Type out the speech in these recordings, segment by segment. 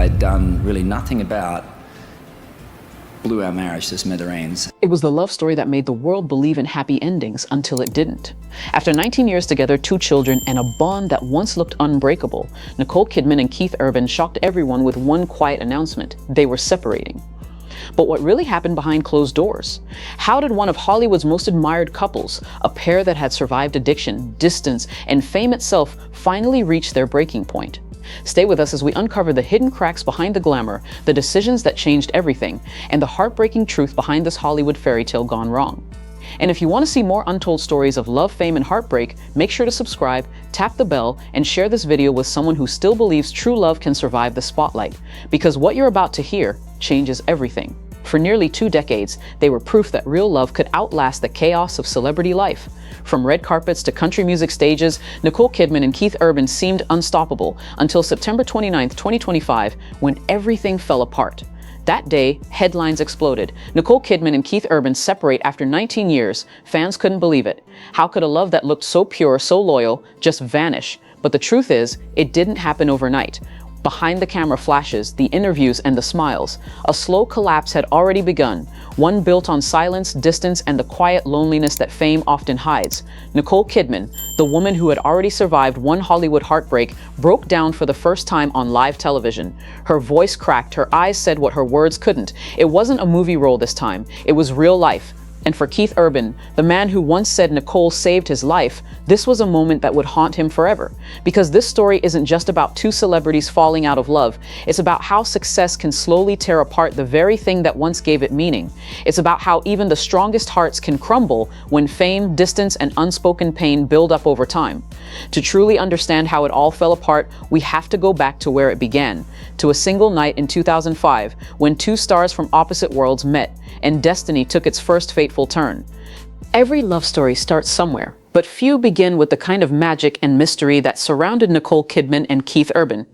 I'd done really nothing about blew our marriage to smithereens. It was the love story that made the world believe in happy endings until it didn't. After 19 years together, 2 children, and a bond that once looked unbreakable, Nicole Kidman and Keith Urban shocked everyone with one quiet announcement: they were separating. But what really happened behind closed doors? How did one of Hollywood's most admired couples, a pair that had survived addiction, distance, and fame itself, finally reach their breaking point? Stay with us as we uncover the hidden cracks behind the glamour, the decisions that changed everything, and the heartbreaking truth behind this Hollywood fairy tale gone wrong. And if you want to see more untold stories of love, fame, and heartbreak, make sure to subscribe, tap the bell, and share this video with someone who still believes true love can survive the spotlight. Because what you're about to hear changes everything. For nearly 2 decades, they were proof that real love could outlast the chaos of celebrity life. From red carpets to country music stages, Nicole Kidman and Keith Urban seemed unstoppable until September 29, 2025, when everything fell apart. That day, headlines exploded. Nicole Kidman and Keith Urban separate after 19 years. Fans couldn't believe it. How could a love that looked so pure, so loyal, just vanish? But the truth is, it didn't happen overnight. Behind the camera flashes, the interviews, and the smiles, a slow collapse had already begun, one built on silence, distance, and the quiet loneliness that fame often hides. Nicole Kidman, the woman who had already survived one Hollywood heartbreak, broke down for the first time on live television. Her voice cracked, her eyes said what her words couldn't. It wasn't a movie role this time, it was real life. And for Keith Urban, the man who once said Nicole saved his life, this was a moment that would haunt him forever. Because this story isn't just about 2 celebrities falling out of love. It's about how success can slowly tear apart the very thing that once gave it meaning. It's about how even the strongest hearts can crumble when fame, distance, and unspoken pain build up over time. To truly understand how it all fell apart, we have to go back to where it began, to a single night in 2005, when 2 stars from opposite worlds met, and destiny took its first fateful turn. Every love story starts somewhere, but few begin with the kind of magic and mystery that surrounded Nicole Kidman and Keith Urban.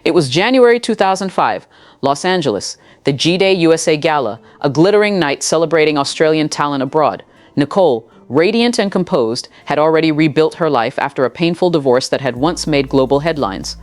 It was January 2005, Los Angeles, the G-Day USA Gala, a glittering night celebrating Australian talent abroad. Nicole, radiant and composed, had already rebuilt her life after a painful divorce that had once made global headlines.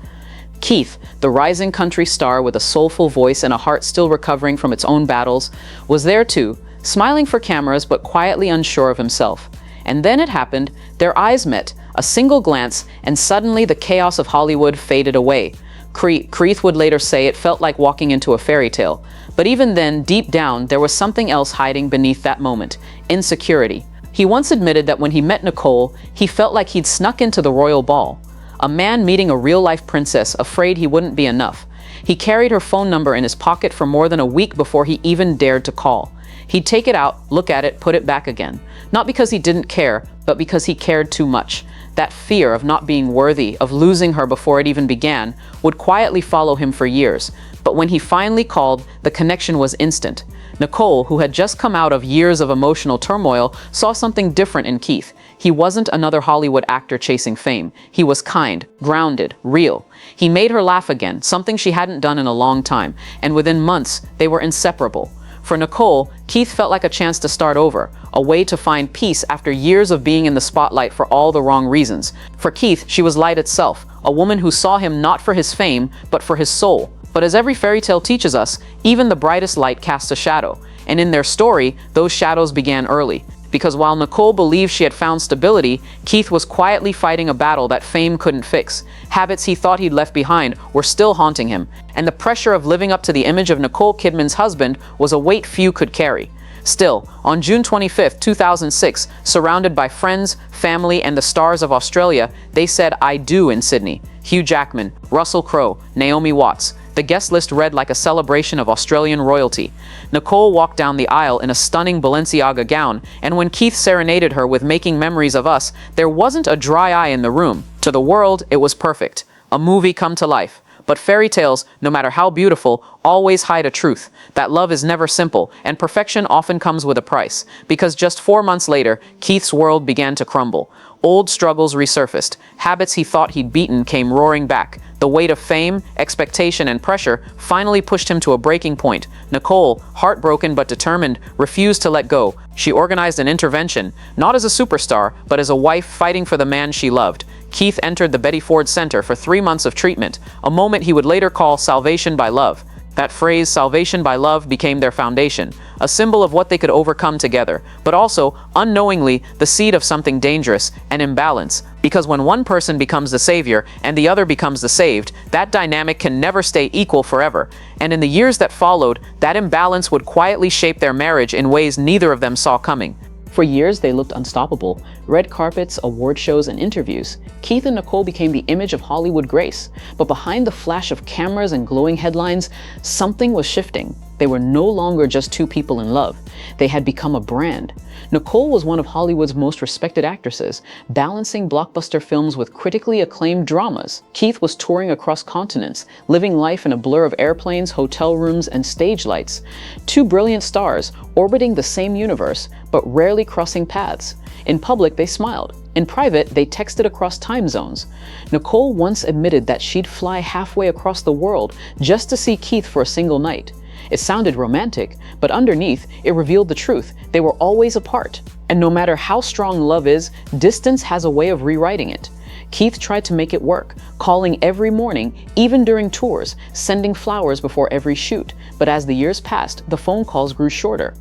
Keith, the rising country star with a soulful voice and a heart still recovering from its own battles, was there too, smiling for cameras but quietly unsure of himself. And then it happened, their eyes met, a single glance, and suddenly the chaos of Hollywood faded away. Keith would later say it felt like walking into a fairy tale. But even then, deep down, there was something else hiding beneath that moment: insecurity. He once admitted that when he met Nicole, he felt like he'd snuck into the royal ball. A man meeting a real-life princess, afraid he wouldn't be enough. He carried her phone number in his pocket for more than a week before he even dared to call. He'd take it out, look at it, put it back again. Not because he didn't care, but because he cared too much. That fear of not being worthy, of losing her before it even began, would quietly follow him for years. But when he finally called, the connection was instant. Nicole, who had just come out of years of emotional turmoil, saw something different in Keith. He wasn't another Hollywood actor chasing fame. He was kind, grounded, real. He made her laugh again, something she hadn't done in a long time, and within months, they were inseparable. For Nicole, Keith felt like a chance to start over, a way to find peace after years of being in the spotlight for all the wrong reasons. For Keith, she was light itself, a woman who saw him not for his fame, but for his soul. But as every fairy tale teaches us, even the brightest light casts a shadow. And in their story, those shadows began early. Because while Nicole believed she had found stability, Keith was quietly fighting a battle that fame couldn't fix. Habits he thought he'd left behind were still haunting him, and the pressure of living up to the image of Nicole Kidman's husband was a weight few could carry. Still, on June 25, 2006, surrounded by friends, family, and the stars of Australia, they said "I do" in Sydney. Hugh Jackman, Russell Crowe, Naomi Watts. The guest list read like a celebration of Australian royalty. Nicole walked down the aisle in a stunning Balenciaga gown, and when Keith serenaded her with "Making Memories of Us," there wasn't a dry eye in the room. To the world, it was perfect. A movie come to life. But fairy tales, no matter how beautiful, always hide a truth: that love is never simple, and perfection often comes with a price. Because just 4 months later, Keith's world began to crumble. Old struggles resurfaced. Habits he thought he'd beaten came roaring back. The weight of fame, expectation, and pressure finally pushed him to a breaking point. Nicole, heartbroken but determined, refused to let go. She organized an intervention, not as a superstar, but as a wife fighting for the man she loved. Keith entered the Betty Ford Center for 3 months of treatment, a moment he would later call salvation by love. That phrase, salvation by love, became their foundation, a symbol of what they could overcome together, but also, unknowingly, the seed of something dangerous, an imbalance. Because when one person becomes the savior and the other becomes the saved, that dynamic can never stay equal forever. And in the years that followed, that imbalance would quietly shape their marriage in ways neither of them saw coming. For years, they looked unstoppable. Red carpets, award shows, and interviews. Keith and Nicole became the image of Hollywood grace. But behind the flash of cameras and glowing headlines, something was shifting. They were no longer just two people in love. They had become a brand. Nicole was one of Hollywood's most respected actresses, balancing blockbuster films with critically acclaimed dramas. Keith was touring across continents, living life in a blur of airplanes, hotel rooms, and stage lights. Two brilliant stars, orbiting the same universe, but rarely crossing paths. In public, they smiled. In private, they texted across time zones. Nicole once admitted that she'd fly halfway across the world just to see Keith for a single night. It sounded romantic, but underneath, it revealed the truth. They were always apart. And no matter how strong love is, distance has a way of rewriting it. Keith tried to make it work, calling every morning, even during tours, sending flowers before every shoot. But as the years passed, the phone calls grew shorter,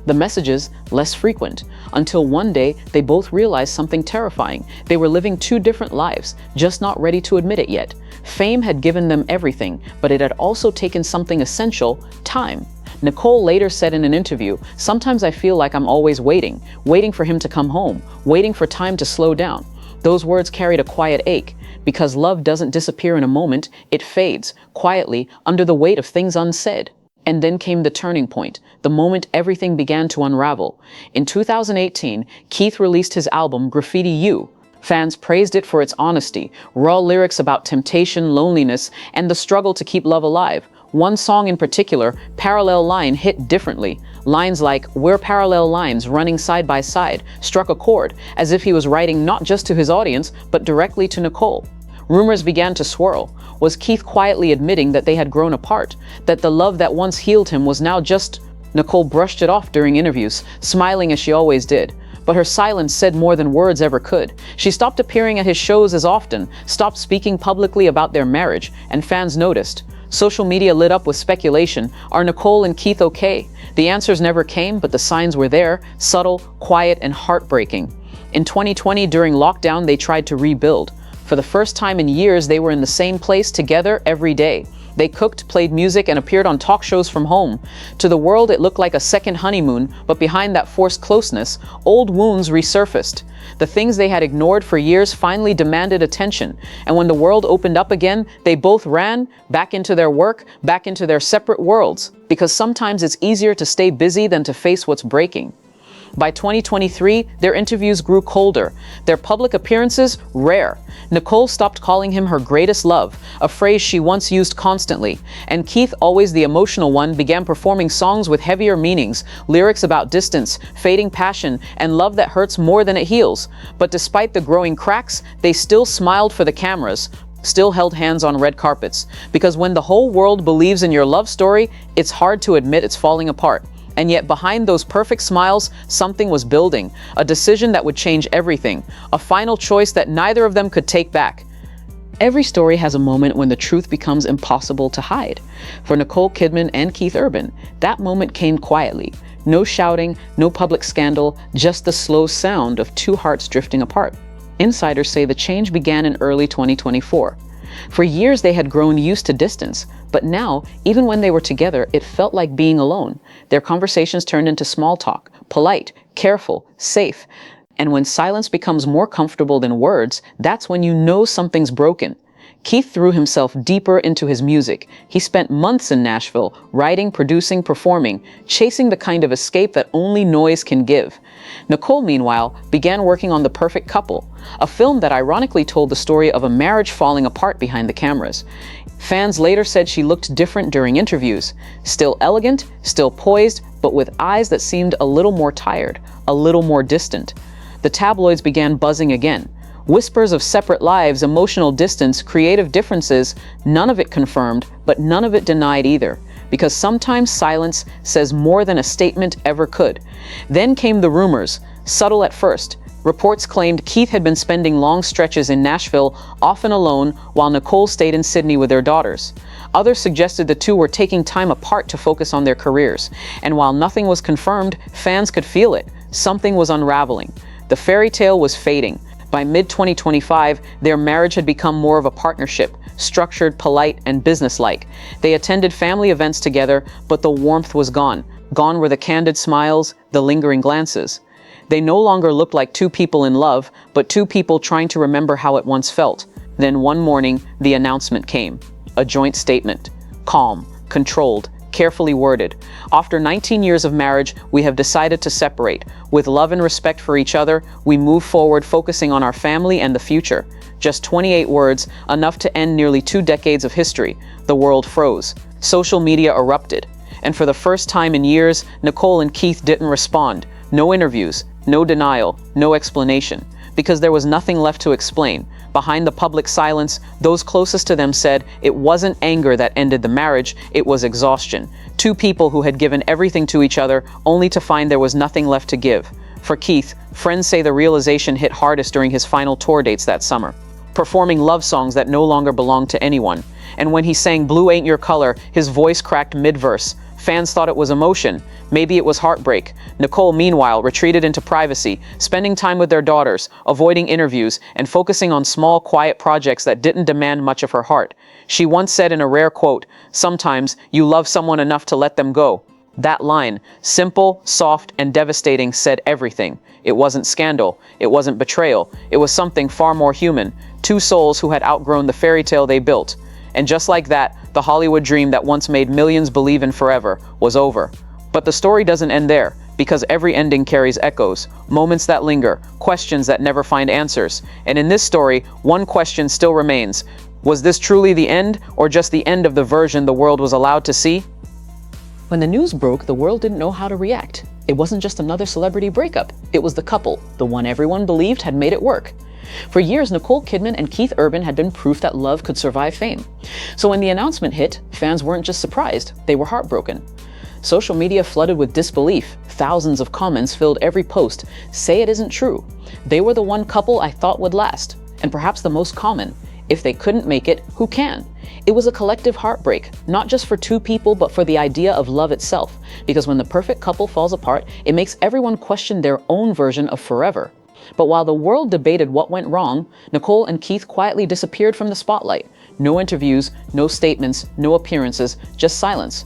the messages less frequent, until one day they both realized something terrifying. They were living two different lives, just not ready to admit it yet. Fame had given them everything, but it had also taken something essential: time. Nicole later said in an interview, "Sometimes I feel like I'm always waiting for him to come home, waiting for time to slow down." Those words carried a quiet ache, because love doesn't disappear in a moment, it fades, quietly, under the weight of things unsaid. And then came the turning point, the moment everything began to unravel. In 2018, Keith released his album, Graffiti You. Fans praised it for its honesty, raw lyrics about temptation, loneliness, and the struggle to keep love alive. One song in particular, Parallel Line, hit differently. Lines like, "We're parallel lines running side by side," struck a chord, as if he was writing not just to his audience, but directly to Nicole. Rumors began to swirl. Was Keith quietly admitting that they had grown apart? That the love that once healed him was now just... Nicole brushed it off during interviews, smiling as she always did. But her silence said more than words ever could. She stopped appearing at his shows as often, stopped speaking publicly about their marriage, and fans noticed. Social media lit up with speculation. Are Nicole and Keith okay? The answers never came, but the signs were there, subtle, quiet, and heartbreaking. In 2020, during lockdown, they tried to rebuild. For the first time in years, they were in the same place together every day. They cooked, played music, and appeared on talk shows from home. To the world, it looked like a second honeymoon, but behind that forced closeness, old wounds resurfaced. The things they had ignored for years finally demanded attention. And when the world opened up again, they both ran back into their work, back into their separate worlds. Because sometimes it's easier to stay busy than to face what's breaking. By 2023, their interviews grew colder, their public appearances rare. Nicole stopped calling him her greatest love, a phrase she once used constantly, and Keith, always the emotional one, began performing songs with heavier meanings, lyrics about distance, fading passion, and love that hurts more than it heals. But despite the growing cracks, they still smiled for the cameras, still held hands on red carpets. Because when the whole world believes in your love story, it's hard to admit it's falling apart. And yet behind those perfect smiles, something was building, a decision that would change everything, a final choice that neither of them could take back. Every story has a moment when the truth becomes impossible to hide. For Nicole Kidman and Keith Urban, that moment came quietly. No shouting, no public scandal, just the slow sound of two hearts drifting apart. Insiders say the change began in early 2024. For years they had grown used to distance, but now, even when they were together, it felt like being alone. Their conversations turned into small talk, polite, careful, safe. And when silence becomes more comfortable than words, that's when you know something's broken. Keith threw himself deeper into his music. He spent months in Nashville, writing, producing, performing, chasing the kind of escape that only noise can give. Nicole, meanwhile, began working on The Perfect Couple, a film that ironically told the story of a marriage falling apart behind the cameras. Fans later said she looked different during interviews, still elegant, still poised, but with eyes that seemed a little more tired, a little more distant. The tabloids began buzzing again. Whispers of separate lives, emotional distance, creative differences, none of it confirmed, but none of it denied either. Because sometimes silence says more than a statement ever could. Then came the rumors, subtle at first. Reports claimed Keith had been spending long stretches in Nashville, often alone, while Nicole stayed in Sydney with their daughters. Others suggested the two were taking time apart to focus on their careers. And while nothing was confirmed, fans could feel it. Something was unraveling. The fairy tale was fading. By mid-2025, their marriage had become more of a partnership, structured, polite, and businesslike. They attended family events together, but the warmth was gone. Gone were the candid smiles, the lingering glances. They no longer looked like two people in love, but two people trying to remember how it once felt. Then one morning, the announcement came. A joint statement. Calm, controlled, carefully worded. After 19 years of marriage, we have decided to separate. With love and respect for each other, we move forward focusing on our family and the future. Just 28 words, enough to end nearly 2 decades of history. The world froze. Social media erupted. And for the first time in years, Nicole and Keith didn't respond. No interviews, no denial, no explanation. Because there was nothing left to explain. Behind the public silence, those closest to them said it wasn't anger that ended the marriage, it was exhaustion. Two people who had given everything to each other, only to find there was nothing left to give. For Keith, friends say the realization hit hardest during his final tour dates that summer, performing love songs that no longer belonged to anyone. And when he sang "Blue Ain't Your Color," his voice cracked mid-verse. Fans thought it was emotion. Maybe it was heartbreak. Nicole, meanwhile, retreated into privacy, spending time with their daughters, avoiding interviews, and focusing on small, quiet projects that didn't demand much of her heart. She once said in a rare quote, "Sometimes you love someone enough to let them go." That line, simple, soft, and devastating, said everything. It wasn't scandal. It wasn't betrayal. It was something far more human. Two souls who had outgrown the fairy tale they built. And just like that, the Hollywood dream that once made millions believe in forever was over. But the story doesn't end there, because every ending carries echoes, moments that linger, questions that never find answers. And in this story, one question still remains. Was this truly the end, or just the end of the version the world was allowed to see? When the news broke, the world didn't know how to react. It wasn't just another celebrity breakup. It was the couple, the one everyone believed had made it work. For years, Nicole Kidman and Keith Urban had been proof that love could survive fame. So when the announcement hit, fans weren't just surprised, they were heartbroken. Social media flooded with disbelief. Thousands of comments filled every post. Say it isn't true. They were the one couple I thought would last. And perhaps the most common. If they couldn't make it, who can? It was a collective heartbreak, not just for two people, but for the idea of love itself. Because when the perfect couple falls apart, it makes everyone question their own version of forever. But while the world debated what went wrong, Nicole and Keith quietly disappeared from the spotlight. No interviews, no statements, no appearances, just silence.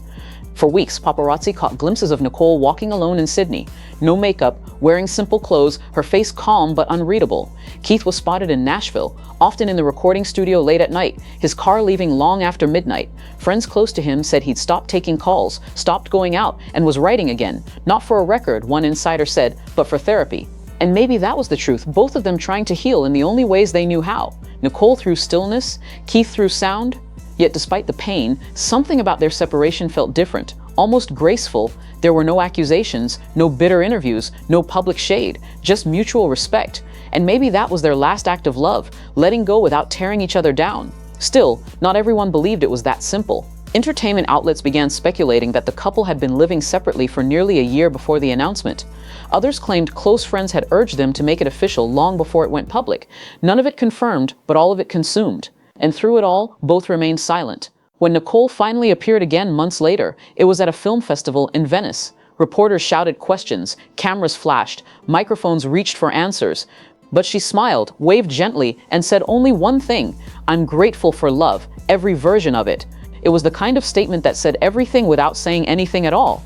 For weeks, paparazzi caught glimpses of Nicole walking alone in Sydney. No makeup, wearing simple clothes, her face calm but unreadable. Keith was spotted in Nashville, often in the recording studio late at night, his car leaving long after midnight. Friends close to him said he'd stopped taking calls, stopped going out, and was writing again. Not for a record, one insider said, but for therapy. And maybe that was the truth, both of them trying to heal in the only ways they knew how. Nicole through stillness, Keith through sound. Yet despite the pain, something about their separation felt different, almost graceful. There were no accusations, no bitter interviews, no public shade, just mutual respect. And maybe that was their last act of love, letting go without tearing each other down. Still, not everyone believed it was that simple. Entertainment outlets began speculating that the couple had been living separately for nearly a year before the announcement. Others claimed close friends had urged them to make it official long before it went public. None of it confirmed, but all of it consumed. And through it all, both remained silent. When Nicole finally appeared again months later, it was at a film festival in Venice. Reporters shouted questions, cameras flashed, microphones reached for answers. But she smiled, waved gently, and said only one thing: "I'm grateful for love, every version of it." It was the kind of statement that said everything without saying anything at all.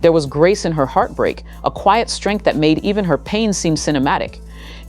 There was grace in her heartbreak, a quiet strength that made even her pain seem cinematic.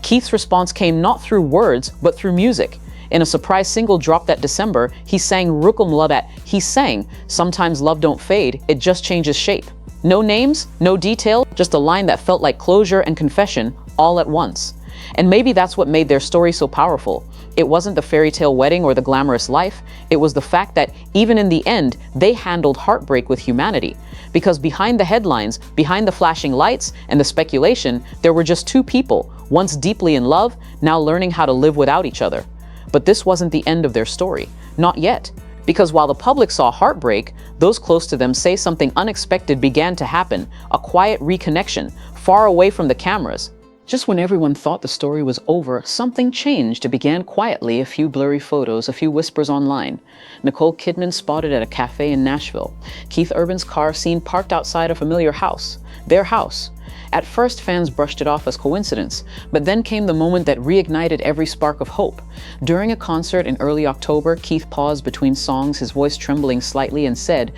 Keith's response came not through words, but through music. In a surprise single dropped that December, he sang Rukum Labat. He sang, "Sometimes love don't fade, it just changes shape." No names, no detail, just a line that felt like closure and confession all at once. And maybe that's what made their story so powerful. It wasn't the fairy tale wedding or the glamorous life. It was the fact that even in the end, they handled heartbreak with humanity. Because behind the headlines, behind the flashing lights and the speculation, there were just two people, once deeply in love, now learning how to live without each other. But this wasn't the end of their story. Not yet. Because while the public saw heartbreak, those close to them say something unexpected began to happen, a quiet reconnection, far away from the cameras. Just when everyone thought the story was over, something changed. It began quietly, a few blurry photos, a few whispers online. Nicole Kidman spotted at a cafe in Nashville. Keith Urban's car seen parked outside a familiar house. Their house. At first, fans brushed it off as coincidence, but then came the moment that reignited every spark of hope. During a concert in early October, Keith paused between songs, his voice trembling slightly, and said,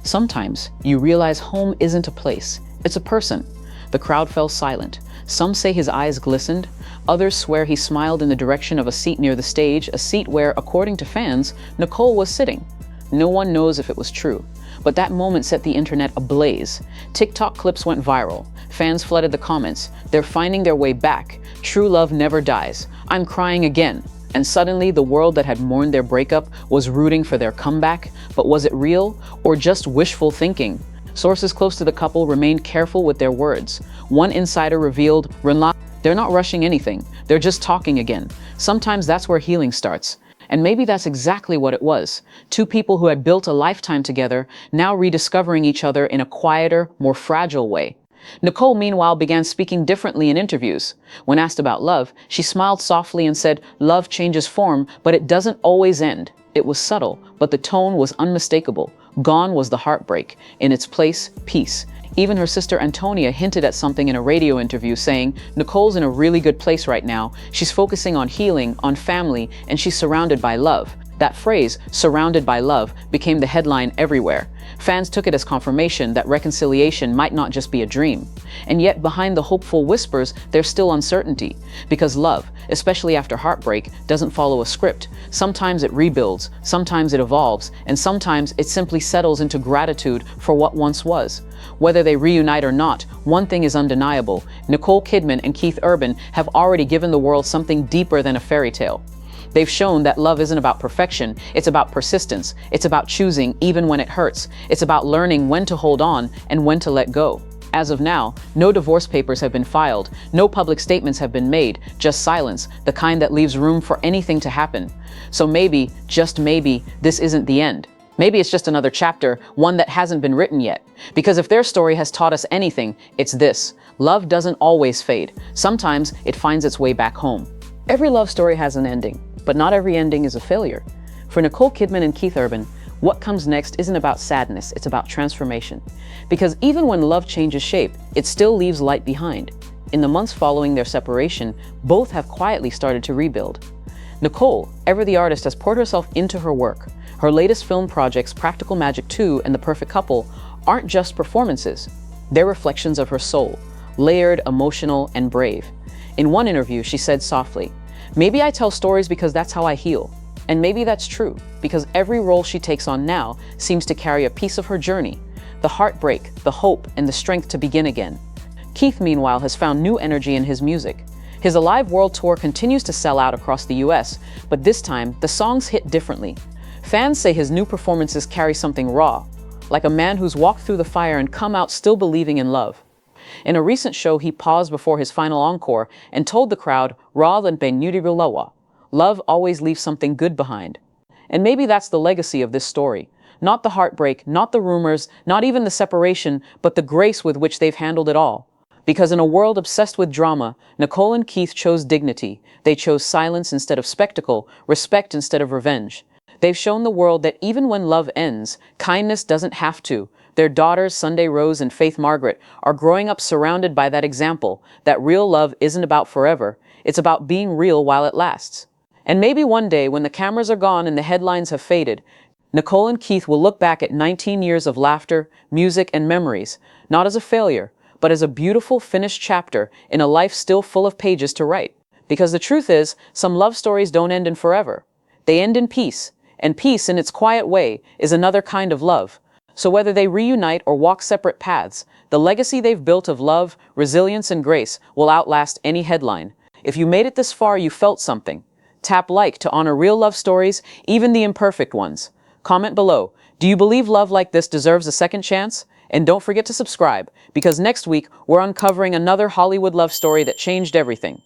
"Sometimes you realize home isn't a place, it's a person." The crowd fell silent. Some say his eyes glistened. Others swear he smiled in the direction of a seat near the stage, a seat where, according to fans, Nicole was sitting. No one knows if it was true. But that moment set the internet ablaze. TikTok clips went viral. Fans flooded the comments. They're finding their way back. True love never dies. I'm crying again. And suddenly, the world that had mourned their breakup was rooting for their comeback. But was it real or just wishful thinking? Sources close to the couple remained careful with their words. One insider revealed, "They're not rushing anything. They're just talking again." Sometimes that's where healing starts. And maybe that's exactly what it was. Two people who had built a lifetime together, now rediscovering each other in a quieter, more fragile way. Nicole, meanwhile, began speaking differently in interviews. When asked about love, she smiled softly and said, "Love changes form, but it doesn't always end." It was subtle, but the tone was unmistakable. Gone was the heartbreak. In its place, peace. Even her sister Antonia hinted at something in a radio interview, saying, "Nicole's in a really good place right now. She's focusing on healing, on family, and she's surrounded by love." That phrase, "surrounded by love," became the headline everywhere. Fans took it as confirmation that reconciliation might not just be a dream. And yet, behind the hopeful whispers, there's still uncertainty. Because love, especially after heartbreak, doesn't follow a script. Sometimes it rebuilds, sometimes it evolves, and sometimes it simply settles into gratitude for what once was. Whether they reunite or not, one thing is undeniable. Nicole Kidman and Keith Urban have already given the world something deeper than a fairy tale. They've shown that love isn't about perfection, it's about persistence. It's about choosing even when it hurts. It's about learning when to hold on and when to let go. As of now, no divorce papers have been filed, no public statements have been made, just silence, the kind that leaves room for anything to happen. So maybe, just maybe, this isn't the end. Maybe it's just another chapter, one that hasn't been written yet. Because if their story has taught us anything, it's this: love doesn't always fade. Sometimes it finds its way back home. Every love story has an ending, but not every ending is a failure. For Nicole Kidman and Keith Urban, what comes next isn't about sadness, it's about transformation. Because even when love changes shape, it still leaves light behind. In the months following their separation, both have quietly started to rebuild. Nicole, ever the artist, has poured herself into her work. Her latest film projects, Practical Magic 2 and The Perfect Couple, aren't just performances. They're reflections of her soul, layered, emotional, and brave. In one interview, she said softly, "Maybe I tell stories because that's how I heal." And maybe that's true, because every role she takes on now seems to carry a piece of her journey, the heartbreak, the hope, and the strength to begin again. Keith, meanwhile, has found new energy in his music. His Alive World Tour continues to sell out across the US, but this time, the songs hit differently. Fans say his new performances carry something raw, like a man who's walked through the fire and come out still believing in love. In a recent show, he paused before his final encore and told the crowd, "Raw and Benyurilawa. Love always leaves something good behind." And maybe that's the legacy of this story. Not the heartbreak, not the rumors, not even the separation, but the grace with which they've handled it all. Because in a world obsessed with drama, Nicole and Keith chose dignity. They chose silence instead of spectacle, respect instead of revenge. They've shown the world that even when love ends, kindness doesn't have to. Their daughters, Sunday Rose and Faith Margaret, are growing up surrounded by that example, that real love isn't about forever. It's about being real while it lasts. And maybe one day, when the cameras are gone and the headlines have faded, Nicole and Keith will look back at 19 years of laughter, music, and memories, not as a failure, but as a beautiful finished chapter in a life still full of pages to write. Because the truth is, some love stories don't end in forever. They end in peace, and peace in its quiet way is another kind of love. So whether they reunite or walk separate paths, the legacy they've built of love, resilience, and grace will outlast any headline. If you made it this far, you felt something. Tap like to honor real love stories, even the imperfect ones. Comment below. Do you believe love like this deserves a second chance? And don't forget to subscribe, because next week we're uncovering another Hollywood love story that changed everything.